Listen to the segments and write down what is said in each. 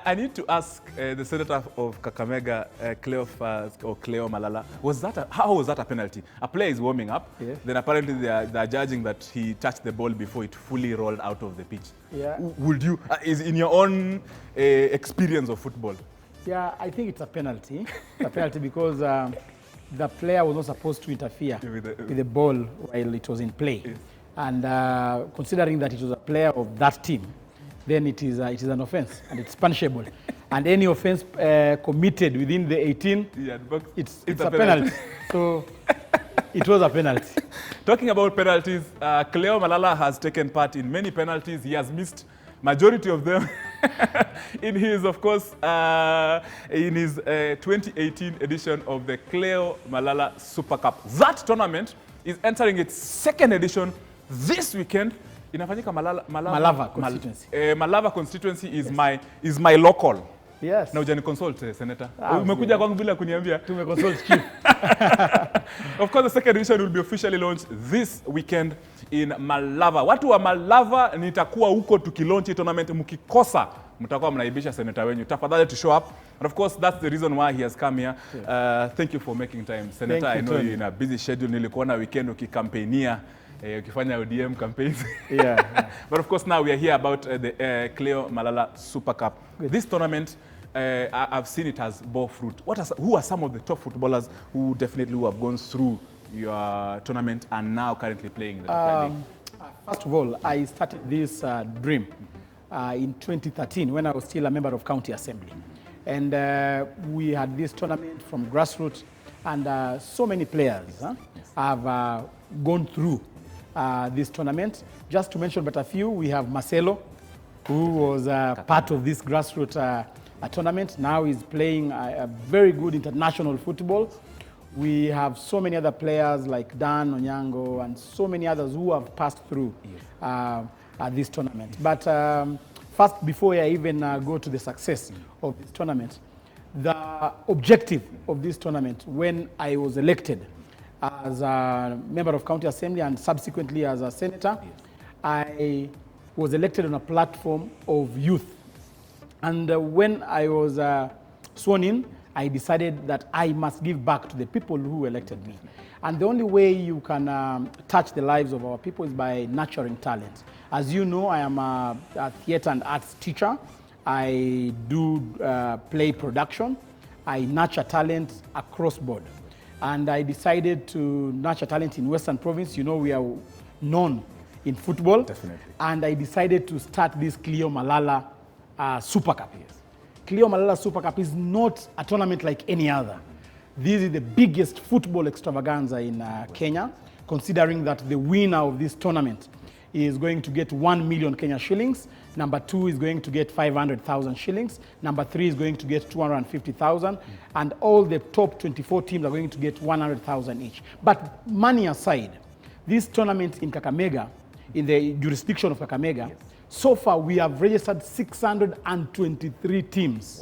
I need to ask the senator of Kakamega, Cleo Malalah, how was that a penalty? A player is warming up, yeah. Then apparently they're judging that he touched the ball before it fully rolled out of the pitch. Yeah. Would you, is in your own experience of football? Yeah, I think it's a penalty. It's a penalty because the player was not supposed to interfere with the ball while it was in play. Yes. And considering that it was a player of that team, then it is an offense and it's punishable. And any offense committed within the 18, yeah, it's a penalty. So it was a penalty. Talking about penalties, Cleo Malalah has taken part in many penalties. He has missed majority of them in his, of course, in his 2018 edition of the Cleo Malalah Super Cup. That tournament is entering its second edition this weekend. Inafanyika Malava constituency. Malava constituency is my local. Yes. Na ujani consult, Senator. Umekuja kwangu bila kuniambia. Tumeconsult chief. Of course, the second edition will be officially launched this weekend in Malava. Watu wa Malava nitakuwa huko tukilaunch tournament, mkikosa mtakuwa mnaibisha senator wenyu. Tafadhali to show up. And of course, that's the reason why he has come here. Thank you for making time. Senator, I know you're in a busy schedule. Nilikuona weekend ukikampenia, ukifanya ODM campaigns. Yeah. But of course, now we are here about the Cleo Malalah Super Cup. Good. This tournament, I've seen it has bore fruit. Who are some of the top footballers who definitely have gone through your tournament and now currently playing in the league? First of all, I started this dream in 2013 when I was still a member of County Assembly. And we had this tournament from grassroots, and so many players have gone through this tournament. Just to mention but a few, we have Marcelo, who was part of this grassroots tournament. Now he's playing a very good international football. We have so many other players like Dan Onyango and so many others who have passed through this tournament. But first, before I even go to the success of this tournament, the objective of this tournament, when I was elected as a member of County Assembly and subsequently as a senator, I was elected on a platform of youth. And when I was sworn in, I decided that I must give back to the people who elected me. And the only way you can touch the lives of our people is by nurturing talent. As you know, I am a theater and arts teacher. I do play production. I nurture talent across board. And I decided to nurture talent in Western Province. You know, we are known in football. Definitely. And I decided to start this Cleo Malalah Super Cup. Yes. Cleo Malalah Super Cup is not a tournament like any other. This is the biggest football extravaganza in Kenya, considering that the winner of this tournament is going to get 1 million Kenya shillings. Number 2 is going to get 500,000 shillings. Number 3 is going to get 250,000. And all the top 24 teams are going to get 100,000 each. But money aside, this tournament in Kakamega, in the jurisdiction of Kakamega, yes, so far we have registered 623 teams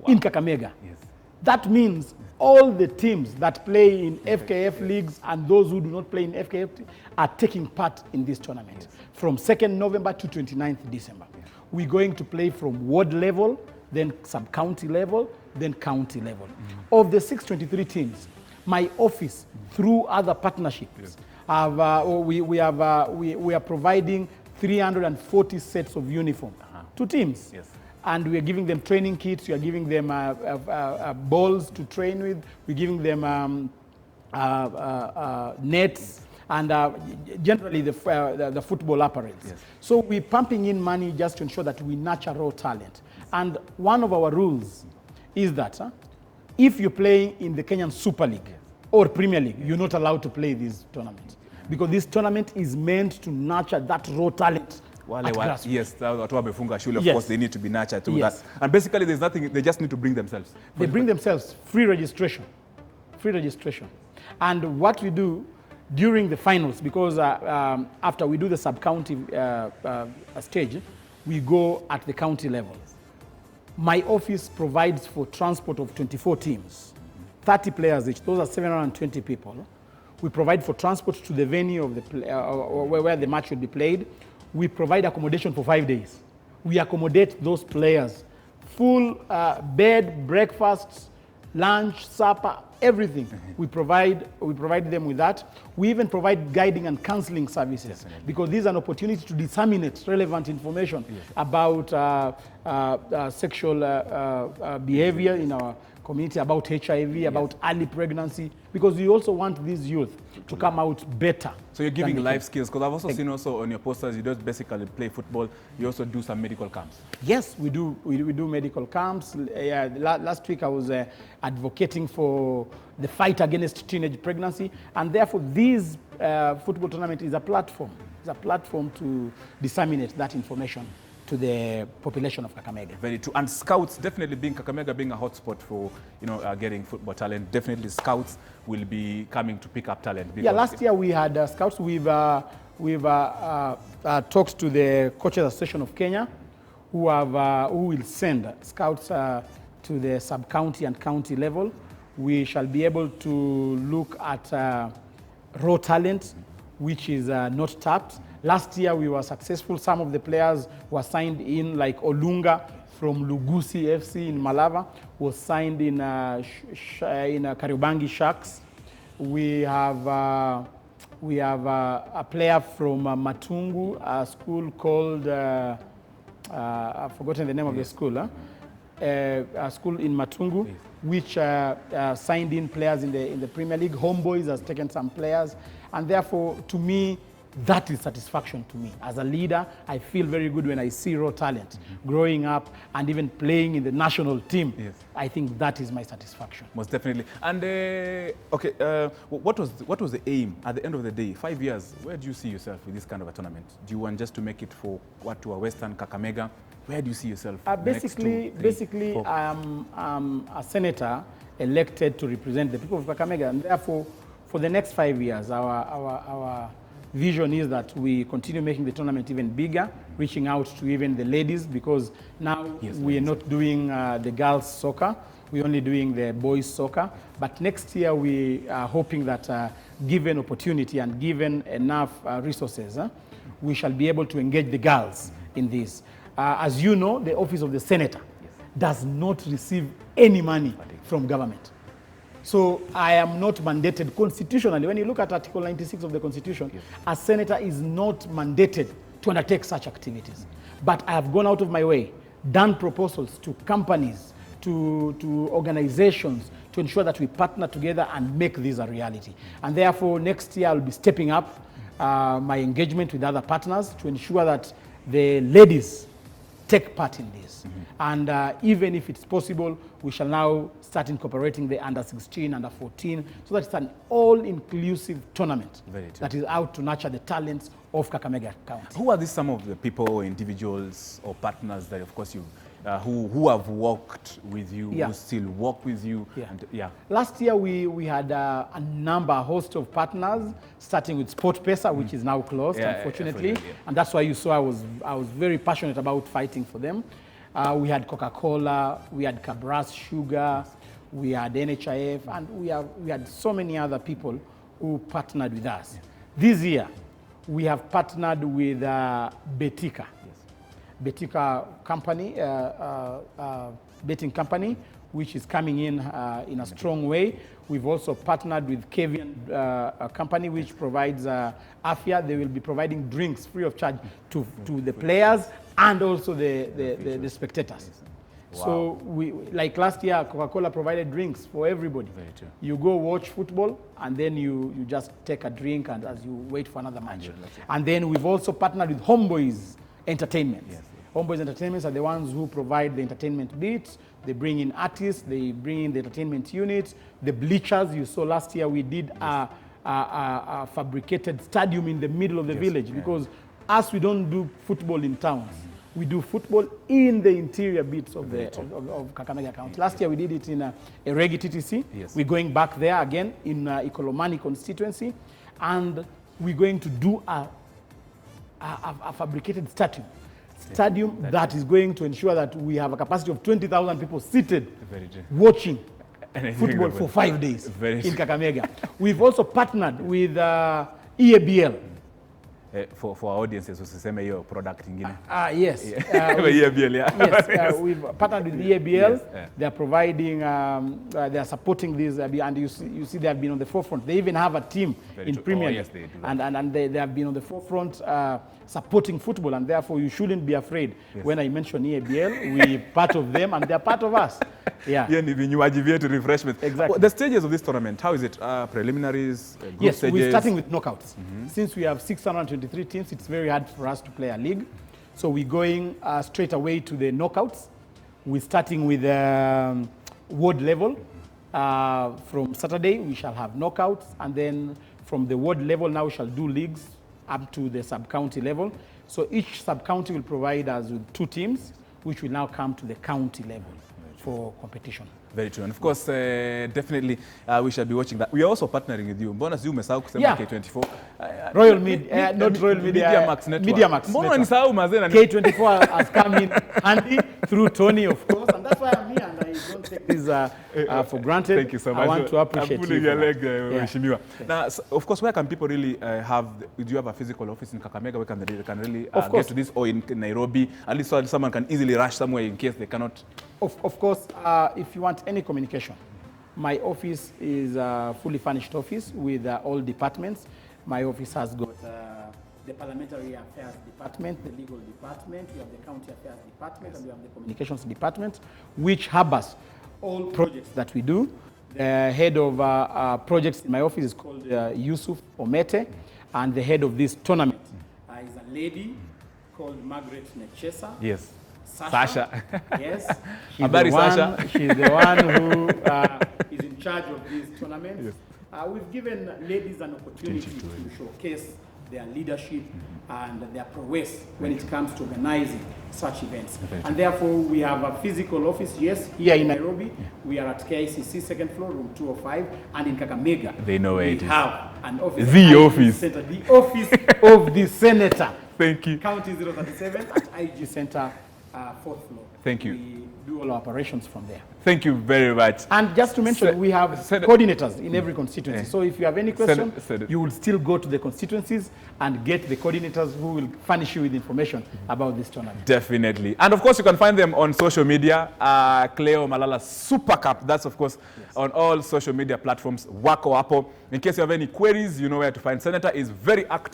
in Kakamega. Yes. That means all the teams that play in FKF leagues and those who do not play in FKF are taking part in this tournament. Yes. From 2nd November to 29th December. Yes. We're going to play from ward level, then sub-county level, then county level. Of the 623 teams, my office, through other partnerships, we are providing 340 sets of uniform to teams. Yes. And we are giving them training kits, we are giving them balls to train with, we're giving them nets, and generally the football apparels. Yes. So we're pumping in money just to ensure that we nurture raw talent. And one of our rules is that if you play in the Kenyan Super League or Premier League, you're not allowed to play this tournament. Because this tournament is meant to nurture that raw talent. Yes, of yes, course, they need to be nurtured through yes, that. And basically, there's nothing, they just need to bring themselves. They bring themselves, free registration. Free registration. And what we do during the finals, because after we do the sub-county stage, we go at the county level. My office provides for transport of 24 teams, 30 players each. Those are 720 people. We provide for transport to the venue of the where the match will be played. We provide accommodation for 5 days. We accommodate those players full bed, breakfast, lunch, supper, everything. We provide them with that. We even provide guiding and counseling services because this is an opportunity to disseminate relevant information about sexual behavior in our community, about HIV, about early pregnancy, because we also want these youth to come out better. So you're giving life skills, because I've also seen also on your posters, you don't basically play football, you also do some medical camps. Yes, we do medical camps. Last week I was advocating for the fight against teenage pregnancy, and therefore this football tournament is a platform. It's a platform to disseminate that information to the population of Kakamega. Very true. And scouts, definitely being Kakamega being a hotspot for getting football talent, definitely scouts will be coming to pick up talent. Yeah, last year we had scouts. We've talked to the Coaches Association of Kenya, who will send scouts to the sub-county and county level. We shall be able to look at raw talent, which is not tapped. Last year we were successful. Some of the players were signed in, like Olunga from Lugusi FC in Malava was signed in Kariobangi Sharks. We have a player from Matungu, a school called I've forgotten the name of the school. A school in Matungu, which signed in players in the Premier League. Homeboys has taken some players, and therefore, to me, that is satisfaction to me. As a leader, I feel very good when I see raw talent growing up and even playing in the national team. Yes. I think that is my satisfaction. Most definitely. And what was the aim at the end of the day? 5 years, where do you see yourself with this kind of a tournament? Do you want just to make it for to a Western Kakamega? Where do you see yourself? Basically, I'm a senator elected to represent the people of Kakamega, and therefore, for the next 5 years, our vision is that we continue making the tournament even bigger, reaching out to even the ladies, because now we are not doing the girls' soccer, we're only doing the boys' soccer. But next year we are hoping that given opportunity and given enough resources, we shall be able to engage the girls in this. As you know, the office of the senator does not receive any money from government. So I am not mandated constitutionally. When you look at Article 96 of the Constitution, a senator is not mandated to undertake such activities. But I have gone out of my way, done proposals to companies, to organizations, to ensure that we partner together and make this a reality. And therefore, next year I'll be stepping up my engagement with other partners to ensure that the ladies take part in this. And even if it's possible, we shall now start incorporating the under 16, under 14, so that it's an all-inclusive tournament that is out to nurture the talents of Kakamega County. Who are these some of the people or individuals or partners that, of course, you who have worked with you, who still work with you? And, Last year we had a host of partners, starting with SportPesa, which is now closed, unfortunately. And that's why you saw I was very passionate about fighting for them. We had Coca-Cola, we had Cabras Sugar, we had NHIF, and we had so many other people who partnered with us. This year, we have partnered with Betika. Betika company, betting company, which is coming in a strong way. We've also partnered with Kavian company, which provides Afia. They will be providing drinks free of charge to the players and also the spectators. Wow. So like last year, Coca-Cola provided drinks for everybody. You go watch football, and then you just take a drink and as you wait for another match. And then we've also partnered with Homeboys Entertainment. Homeboys Entertainments are the ones who provide the entertainment beats. They bring in artists, they bring in the entertainment units, the bleachers. You saw last year we did a fabricated stadium in the middle of the village, because us, we don't do football in towns. We do football in the interior bits of Kakamega County. Last year we did it in Eregi TTC. We're going back there again in Ikolomani constituency, and we're going to do a fabricated stadium that is going to ensure that we have a capacity of 20,000 people seated watching football for 5 days in Kakamega. We've also partnered with EABL. for our audiences, usiseme hiyo product ingine. Yes. EABL, yeah. Yes, we've partnered with the EABL. Yes, They're providing, they're supporting this, and you see they have been on the forefront. They even have a team in Premier League. Yes, they do. And they have been on the forefront supporting football, and therefore you shouldn't be afraid. When I mention EABL, we're part of them, and they're part of us. Yeah. Ni vinywaji vyetu, refreshment. Exactly. The stages of this tournament, how is it? Preliminaries, group yes, stages? we're starting with knockouts. Since we have 623 teams, it's very hard for us to play a league. So we're going straight away to the knockouts. We're starting with ward level. From Saturday, we shall have knockouts. And then from the ward level, now we shall do leagues up to the sub-county level. So each sub-county will provide us with 2 teams, which will now come to the county level for competition. Very true. And of course, definitely, we shall be watching that. We are also partnering with you. Mbona si umesahau kusema K24? Royal Media, not Royal Media. Media Max Network. Media Max Mbona Network. nisahau mazena? K24 has come in handy through Tony, of course, and that's why I'm here, and I don't take this for granted. Thank you so much. I want to appreciate you. Your leg, Now, of course, where can people really do you have a physical office in Kakamega where they can really get to this, or in Nairobi, at least so someone can easily rush somewhere in case they cannot? Of course, if you want any communication, my office is a fully furnished office with all departments. My office has got the Parliamentary Affairs Department, the Legal Department, we have the County Affairs Department, and we have the Communications Department, which harbors all projects that we do. The head of projects in my office is called Yusuf Omete, and the head of this tournament is a lady called Margaret Nechesa. Yes. Sasha. Yes. She's Sasha. She's the one who is in charge of this tournament. Yes. We've given ladies an opportunity to showcase their leadership and their prowess when it comes to organizing such events. And therefore, we have a physical office, yes, here in Nairobi. We are at KICC, second floor, room 205, and in Kakamega. They know where it is. We have an office. The office. Center, the office of the senator. Thank you. County 037 at IG Center, 4th floor. Thank you. We do all our operations from there. Thank you very much. And just to mention, we have coordinators in every constituency. So if you have any question, you will still go to the constituencies and get the coordinators who will furnish you with information about this tournament. Definitely. And of course, you can find them on social media. Cleo Malalah Super Cup. That's, of course, on all social media platforms. Wako Apo. In case you have any queries, you know where to find. Senator is very active.